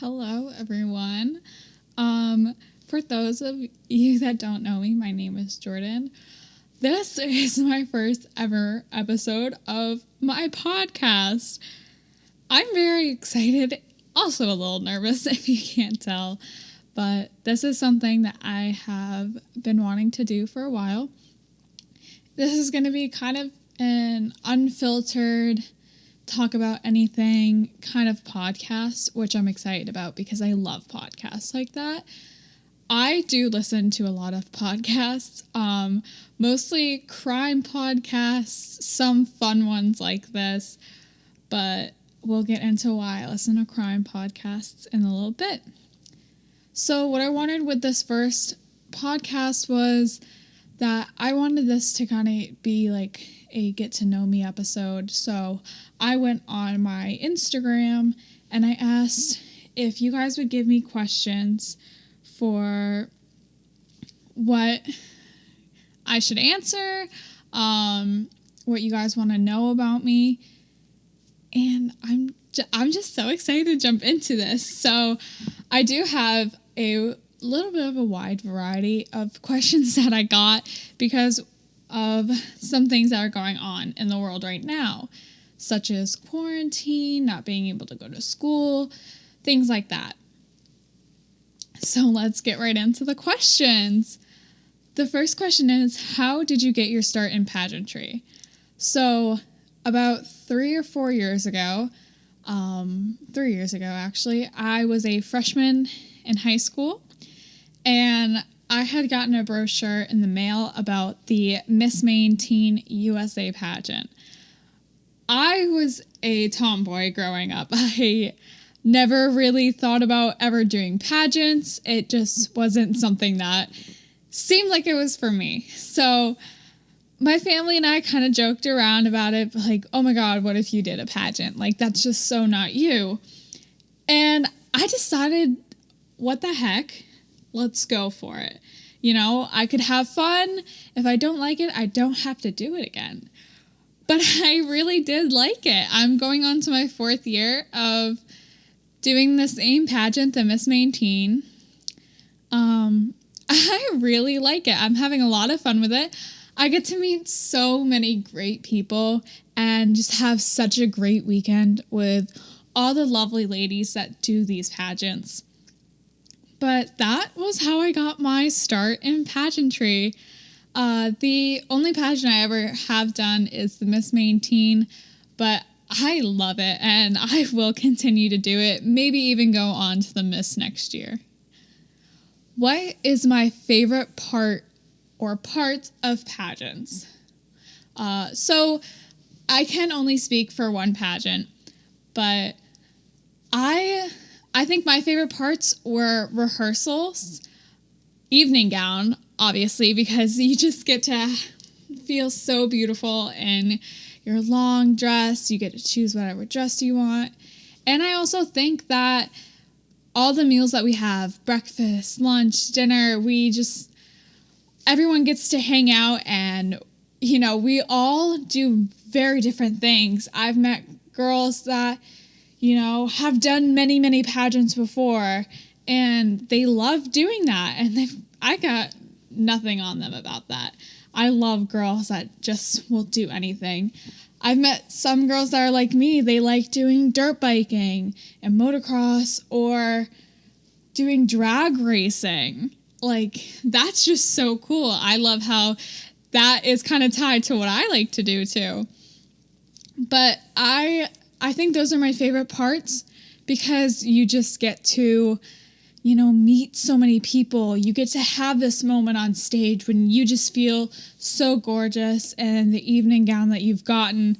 Hello, everyone. For those of you that don't know me, my name is Jordan. This is my first ever episode of my podcast. I'm very excited, also a little nervous if you can't tell, but this is something that I have been wanting to do for a while. This is going to be kind of an unfiltered, talk about anything kind of podcast, which I'm excited about because I love podcasts like that. I do listen to a lot of podcasts, mostly crime podcasts, some fun ones like this, but we'll get into why I listen to crime podcasts in a little bit. So what I wanted with this first podcast was that I wanted this to kind of be like a get to know me episode. So I went on my Instagram and I asked if you guys would give me questions for what I should answer, what you guys want to know about me. And I'm just so excited to jump into this. So I do have a little bit of a wide variety of questions that I got because of some things that are going on in the world right now, such as quarantine, not being able to go to school, things like that. So let's get right into the questions. The first question is, how did you get your start in pageantry? So about 3 or 4 years ago, 3 years ago actually, I was a freshman in high school, and I had gotten a brochure in the mail about the Miss Maine Teen USA pageant. I was a tomboy growing up. I never really thought about ever doing pageants. It just wasn't something that seemed like it was for me. So my family and I kind of joked around about it, like, oh my God, what if you did a pageant? Like, that's just so not you. And I decided, what the heck? Let's go for it. You know, I could have fun. If I don't like it, I don't have to do it again. But I really did like it. I'm going on to my 4th year of doing the same pageant, the Miss Maine Teen. I really like it. I'm having a lot of fun with it. I get to meet so many great people and just have such a great weekend with all the lovely ladies that do these pageants. But that was how I got my start in pageantry. The only pageant I ever have done is the Miss Maine Teen, but I love it and I will continue to do it, maybe even go on to the Miss next year. What is my favorite part or parts of pageants? So I can only speak for one pageant, but I think my favorite parts were rehearsals, evening gown, obviously, because you just get to feel so beautiful in your long dress. You get to choose whatever dress you want. And I also think that all the meals that we have, breakfast, lunch, dinner, everyone gets to hang out and, you know, we all do very different things. I've met girls that, you know, have done many, many pageants before, and they love doing that, and I got nothing on them about that. I love girls that just will do anything. I've met some girls that are like me. They like doing dirt biking and motocross or doing drag racing. Like, that's just so cool. I love how that is kind of tied to what I like to do too. But I think those are my favorite parts because you just get to, you know, meet so many people. You get to have this moment on stage when you just feel so gorgeous and the evening gown that you've gotten,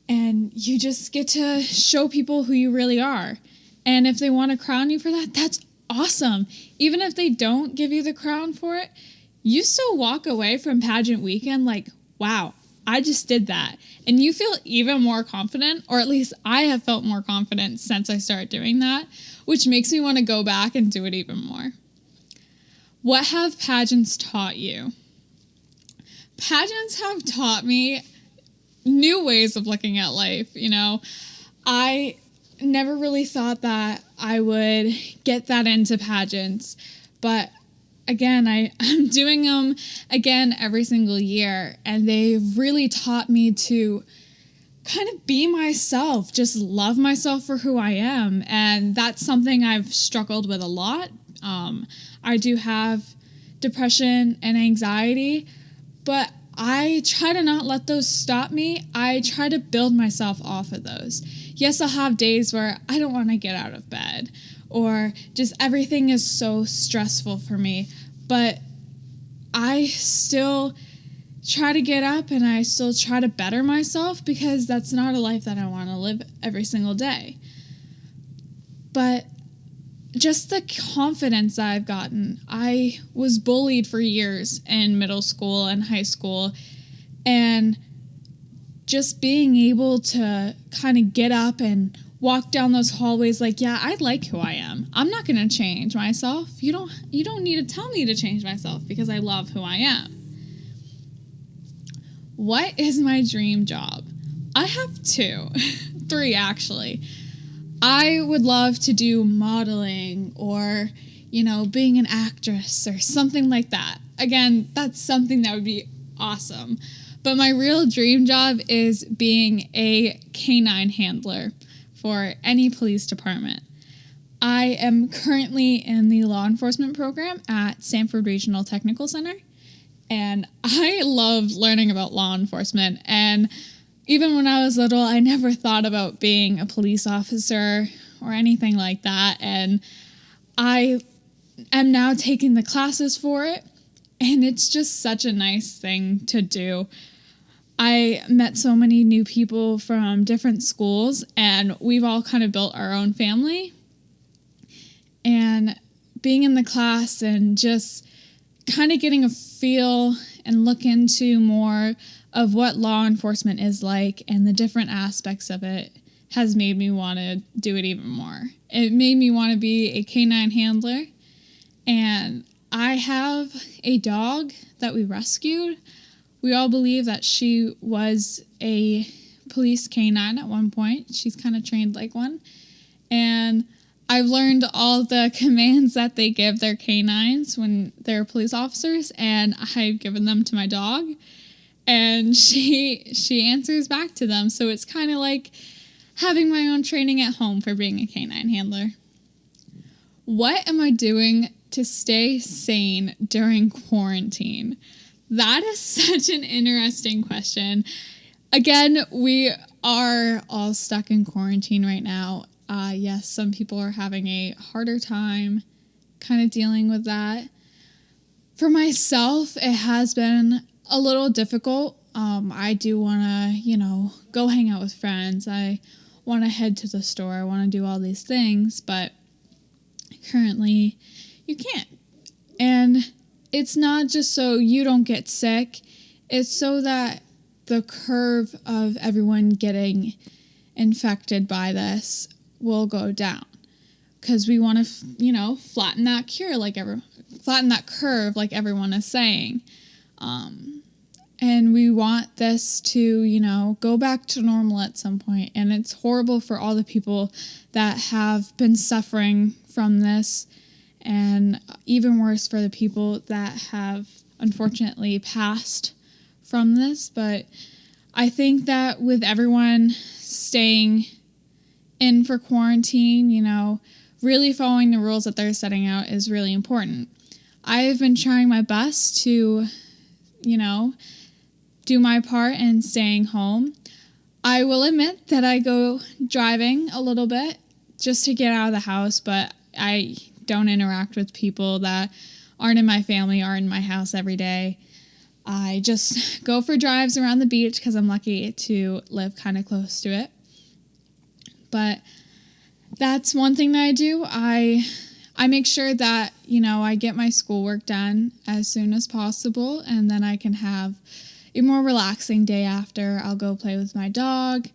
and you just get to show people who you really are. And if they want to crown you for that, that's awesome. Even if they don't give you the crown for it, you still walk away from pageant weekend like, wow, I just did that. And you feel even more confident, or at least I have felt more confident since I started doing that, which makes me want to go back and do it even more. What have pageants taught you? Pageants have taught me new ways of looking at life. You know, I never really thought that I would get that into pageants, but again, I'm doing them again every single year, and they've really taught me to kind of be myself, just love myself for who I am, and that's something I've struggled with a lot. I do have depression and anxiety, but I try to not let those stop me. I try to build myself off of those. Yes, I'll have days where I don't want to get out of bed, or just everything is so stressful for me, but I still try to get up and I still try to better myself, because that's not a life that I want to live every single day. But just the confidence I've gotten. I was bullied for years in middle school and high school, and just being able to kind of get up and walk down those hallways like, yeah, I like who I am. I'm not going to change myself. You don't need to tell me to change myself, because I love who I am. What is my dream job? I have 2, 3 actually. I would love to do modeling, or, being an actress or something like that. Again, that's something that would be awesome. But my real dream job is being a canine handler for any police department. I am currently in the law enforcement program at Sanford Regional Technical Center, and I love learning about law enforcement. And even when I was little, I never thought about being a police officer or anything like that. And I am now taking the classes for it, and it's just such a nice thing to do. I met so many new people from different schools, and we've all kind of built our own family. And being in the class and just kind of getting a feel and look into more of what law enforcement is like and the different aspects of it has made me want to do it even more. It made me want to be a canine handler. And I have a dog that we rescued. We all believe that she was a police canine at one point. She's kind of trained like one. And I've learned all the commands that they give their canines when they're police officers, and I've given them to my dog, and she answers back to them. So it's kind of like having my own training at home for being a canine handler. What am I doing to stay sane during quarantine? That is such an interesting question. Again, we are all stuck in quarantine right now. Yes, some people are having a harder time kind of dealing with that. For myself, it has been a little difficult. I do want to, go hang out with friends. I want to head to the store. I want to do all these things, but currently you can't. And it's not just so you don't get sick. It's so that the curve of everyone getting infected by this will go down, because we want to, flatten that curve like everyone is saying. And we want this to, go back to normal at some point. And it's horrible for all the people that have been suffering from this, and even worse for the people that have unfortunately passed from this. But I think that with everyone staying in for quarantine, really following the rules that they're setting out is really important. I've been trying my best to, do my part in staying home. I will admit that I go driving a little bit just to get out of the house, but I don't interact with people that aren't in my family or in my house every day. I just go for drives around the beach because I'm lucky to live kind of close to it. But that's one thing that I do. I make sure that, I get my schoolwork done as soon as possible, and then I can have a more relaxing day after. I'll go play with my dog,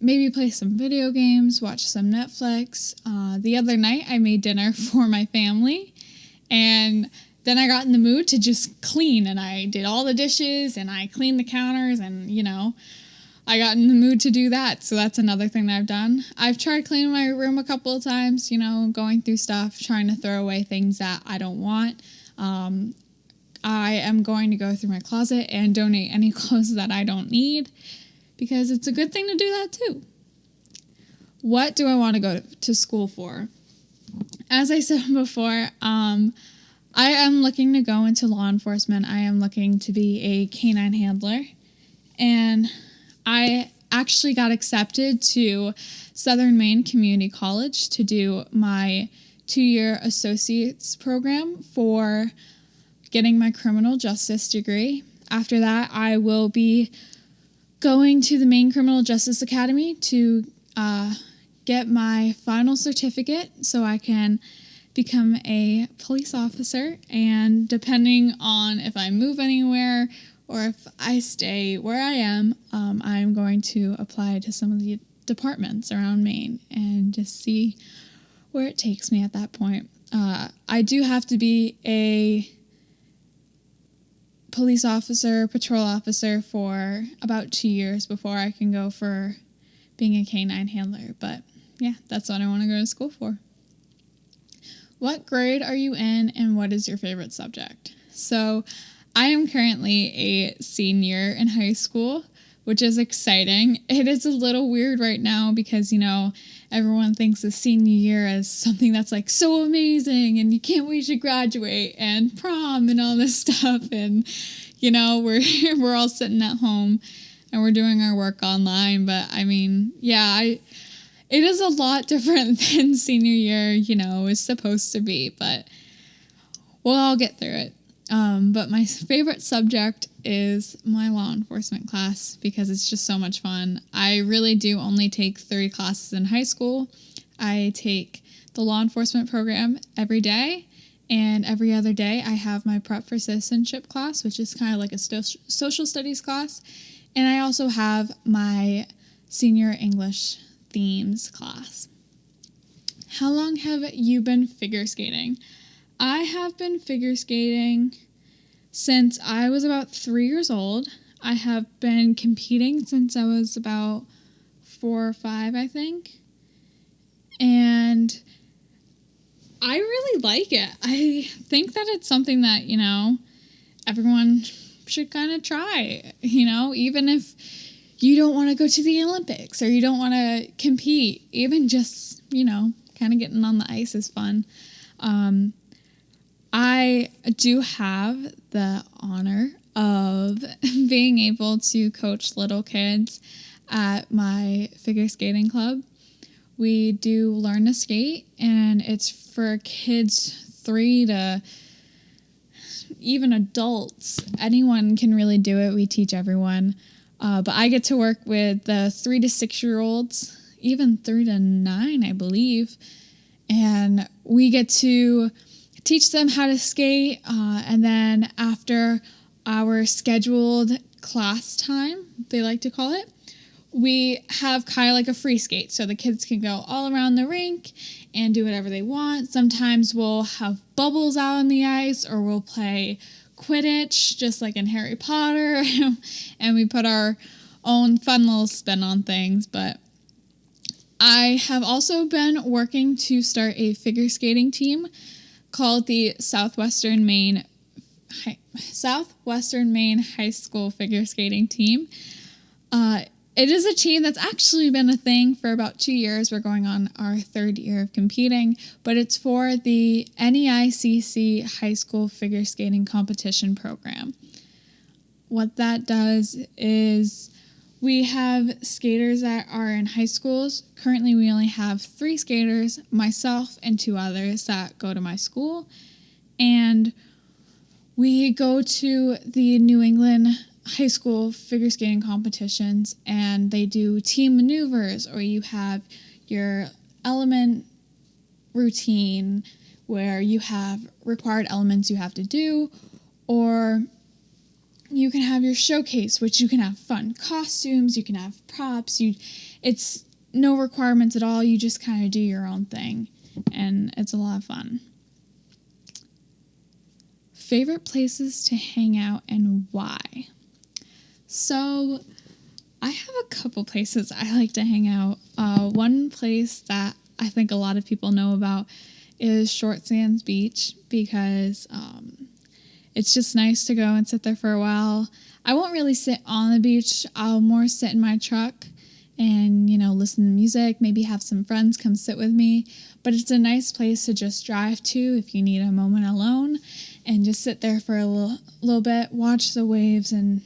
maybe play some video games, watch some Netflix. The other night I made dinner for my family, and then I got in the mood to just clean, and I did all the dishes, and I cleaned the counters, and, I got in the mood to do that. So that's another thing that I've done. I've tried cleaning my room a couple of times, going through stuff, trying to throw away things that I don't want. I am going to go through my closet and donate any clothes that I don't need, because it's a good thing to do that too. What do I want to go to school for? As I said before, I am looking to go into law enforcement. I am looking to be a canine handler. And I actually got accepted to Southern Maine Community College to do my 2-year associate's program for getting my criminal justice degree. After that, I will be going to the Maine Criminal Justice Academy to get my final certificate so I can become a police officer. And depending on if I move anywhere or if I stay where I am, I'm going to apply to some of the departments around Maine and just see where it takes me at that point. I do have to be a police officer, patrol officer for about 2 years before I can go for being a canine handler. But yeah, that's what I want to go to school for. What grade are you in, and what is your favorite subject? So I am currently a senior in high school, which is exciting. It is a little weird right now because, everyone thinks the senior year is something that's like so amazing and you can't wait to graduate and prom and all this stuff. And, we're all sitting at home and we're doing our work online. But it is a lot different than senior year, is supposed to be, but we'll all get through it. But my favorite subject is my law enforcement class because it's just so much fun. I really do only take 3 classes in high school. I take the law enforcement program every day, and every other day I have my prep for citizenship class, which is kind of like a social studies class. And I also have my senior English themes class. How long have you been figure skating? I have been figure skating since I was about 3 years old. I have been competing since I was about 4 or 5, I think. And I really like it. I think that it's something that, everyone should kind of try, even if you don't want to go to the Olympics or you don't want to compete, even just, kind of getting on the ice is fun. I do have the honor of being able to coach little kids at my figure skating club. We do learn to skate, and it's for kids 3 to even adults. Anyone can really do it. We teach everyone. But I get to work with the 3 to 6-year-olds, even 3 to 9, I believe. And we get to teach them how to skate. And then after our scheduled class time, they like to call it, we have kind of like a free skate. So the kids can go all around the rink and do whatever they want. Sometimes we'll have bubbles out on the ice, or we'll play Quidditch, just like in Harry Potter. And we put our own fun little spin on things. But I have also been working to start a figure skating team called the Southwestern Maine High School Figure Skating Team. It is a team that's actually been a thing for about 2 years. We're going on our 3rd year of competing, but it's for the NEICC High School Figure Skating Competition Program. What that does is we have skaters that are in high schools. Currently, we only have 3 skaters, myself and 2 others that go to my school. And we go to the New England high school figure skating competitions, and they do team maneuvers, or you have your element routine where you have required elements you have to do, or you can have your showcase, which you can have fun costumes, you can have props, it's no requirements at all, you just kind of do your own thing, and it's a lot of fun. Favorite places to hang out and why? So, I have a couple places I like to hang out. One place that I think a lot of people know about is Short Sands Beach because it's just nice to go and sit there for a while. I won't really sit on the beach. I'll more sit in my truck and, listen to music, maybe have some friends come sit with me. But it's a nice place to just drive to if you need a moment alone and just sit there for a little bit, watch the waves, and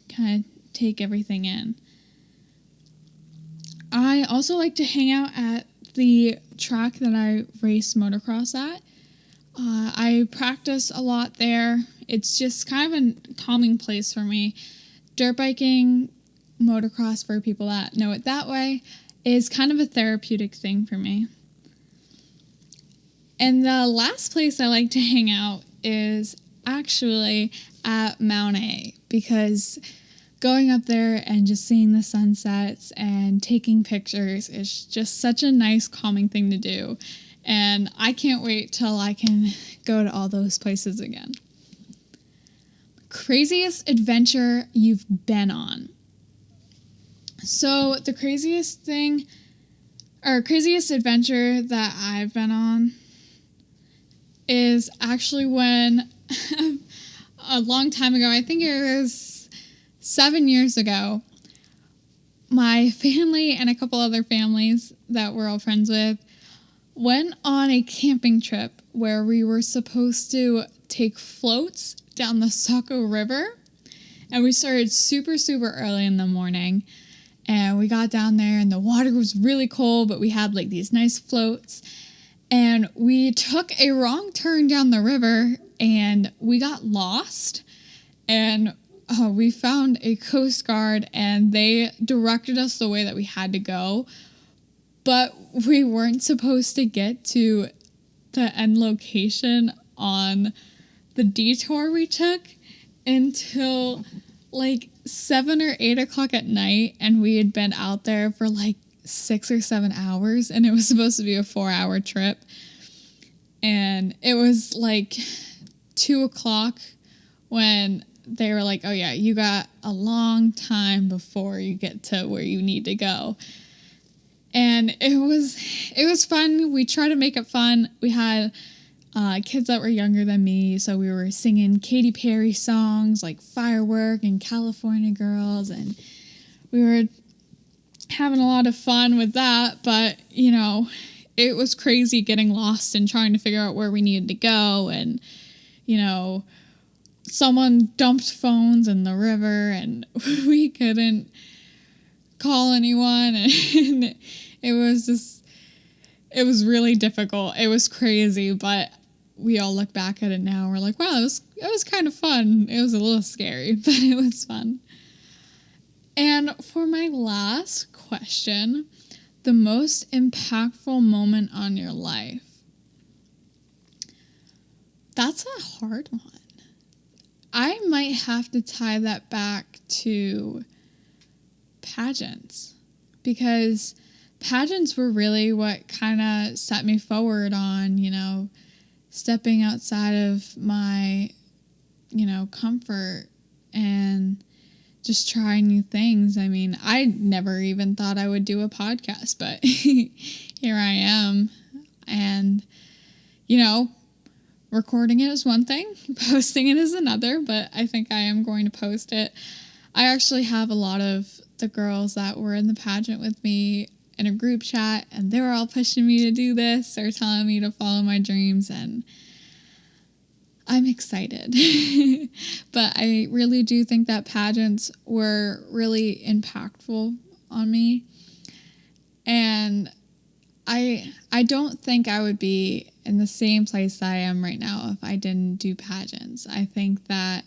kind of take everything in. I also like to hang out at the track that I race motocross at. I practice a lot there. It's just kind of a calming place for me. Dirt biking, motocross, for people that know it that way, is kind of a therapeutic thing for me. And the last place I like to hang out is actually at Mount A, because going up there and just seeing the sunsets and taking pictures is just such a nice, calming thing to do. And I can't wait till I can go to all those places again. Craziest adventure you've been on. So the craziest adventure that I've been on is actually when a long time ago, I think it was 7 years ago, my family and a couple other families that we're all friends with went on a camping trip where we were supposed to take floats down the Saco River. And we started super, super early in the morning. And we got down there and the water was really cold, but we had like these nice floats. And we took a wrong turn down the river and we got lost. And we found a Coast Guard and they directed us the way that we had to go. But we weren't supposed to get to the end location on the detour we took until like 7 or 8 o'clock at night, and we had been out there for like 6 or 7 hours, and it was supposed to be a 4-hour trip. And it was like 2 o'clock when they were like, oh yeah, you got a long time before you get to where you need to go. And it was fun. We tried to make it fun. We had kids that were younger than me, so we were singing Katy Perry songs like Firework and California Girls, and we were having a lot of fun with that. But, it was crazy getting lost and trying to figure out where we needed to go. And, someone dumped phones in the river and we couldn't call anyone. And it was really difficult. It was crazy, but we all look back at it now and we're like, wow, it was kind of fun. It was a little scary, but it was fun. And for my last question, the most impactful moment on your life. That's a hard one. I might have to tie that back to pageants, because pageants were really what kind of set me forward on, stepping outside of my, comfort and just trying new things. I mean, I never even thought I would do a podcast, but here I am. And, recording it is one thing, posting it is another, but I think I am going to post it. I actually have a lot of the girls that were in the pageant with me in a group chat, and they were all pushing me to do this or telling me to follow my dreams, and I'm excited. But I really do think that pageants were really impactful on me. And I don't think I would be in the same place I am right now if I didn't do pageants. I think that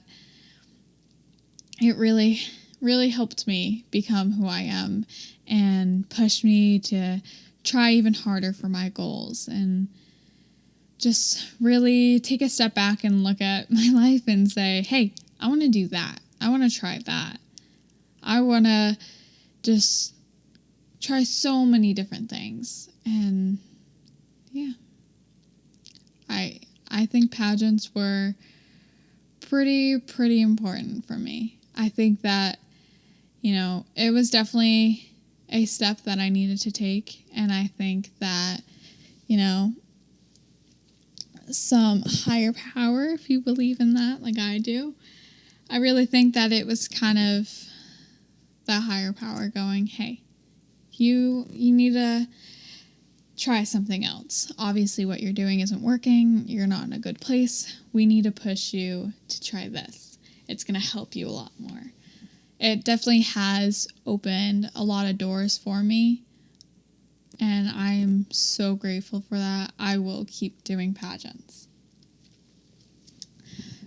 it really, really helped me become who I am and pushed me to try even harder for my goals and just really take a step back and look at my life and say, hey, I want to do that. I want to try that. I want to just try so many different things. And yeah, I think pageants were pretty important for me. I think that, it was definitely a step that I needed to take. And I think that, some higher power, if you believe in that, like I do, I really think that it was kind of that higher power going, hey, you need to try something else. Obviously, what you're doing isn't working. You're not in a good place. We need to push you to try this. It's going to help you a lot more. It definitely has opened a lot of doors for me, and I am so grateful for that. I will keep doing pageants.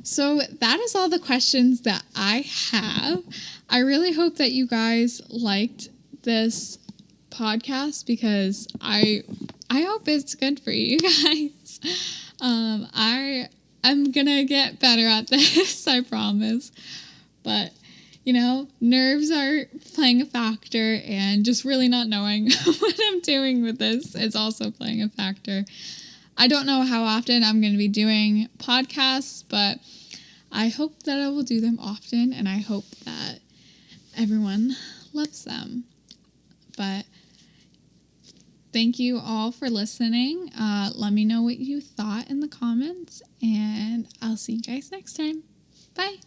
So that is all the questions that I have. I really hope that you guys liked this podcast because I hope it's good for you guys. I'm gonna get better at this, I promise. But nerves are playing a factor, and just really not knowing what I'm doing with this is also playing a factor. I don't know how often I'm going to be doing podcasts, but I hope that I will do them often, and I hope that everyone loves them. But thank you all for listening. Let me know what you thought in the comments, and I'll see you guys next time. Bye.